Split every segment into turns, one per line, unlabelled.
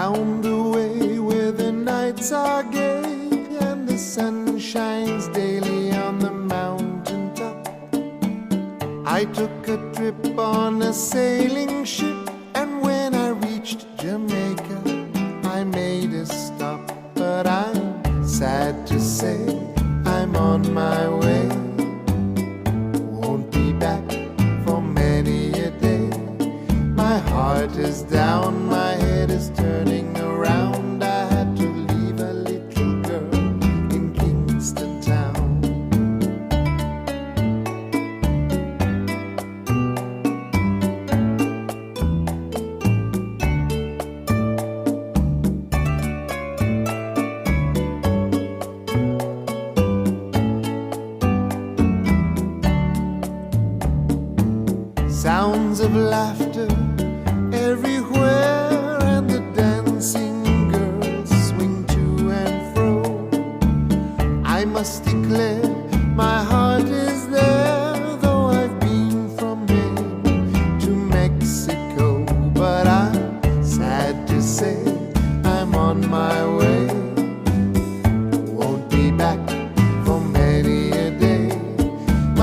Down the way where the nights are gay and the sun shines daily on the mountain top, I took a trip on a sailing ship, and when I reached Jamaica I made a stop. But I'm sad to say I'm on my way, won't be back for many a day. My heart is down, my head is turning around. I had to leave a little girl in Kingston town. Sounds of laughter everywhere, and the dancing girls swing to and fro. I must declare my heart is there, though I've been from Maine to Mexico. But I'm sad to say I'm on my way, won't be back for many a day.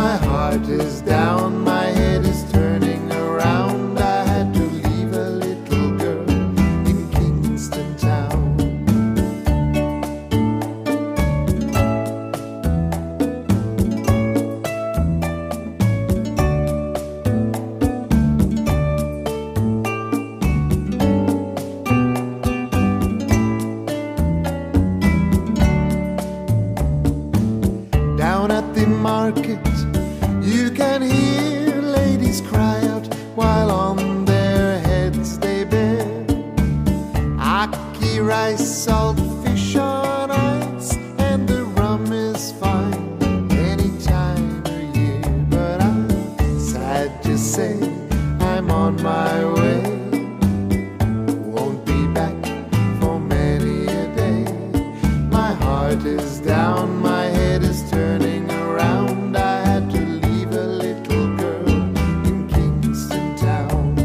My heart is down, my head is turning around. I had to leave a little girl in Kingston town. Down at the market you can hear ladies cry out while on their heads they bear ackee rice, salt fish on ice, and the rum is fine any time of year. But I'm sad to say I'm on my way, won't be back for many a day. My heart is down, my head is turning around. I had to leave a little girl in Kingston town.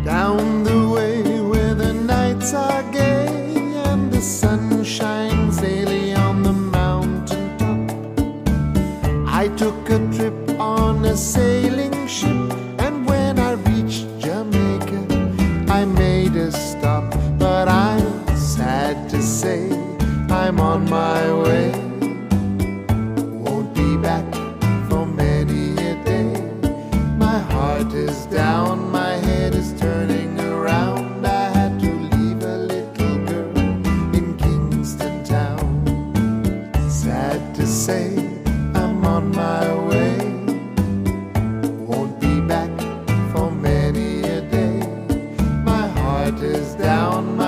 Down the way where the nights are gay and the sun shines daily on the mountain top, I took a trip on a sailing ship, and when I reached Jamaica I made a stop. But I'm sad to say I'm on my way, won't be back for many a day. My heart is down, my head is turning around. I had to leave a little girl in Kingston town. Sad to say I'm on my way, won't be back for many a day. My heart is down,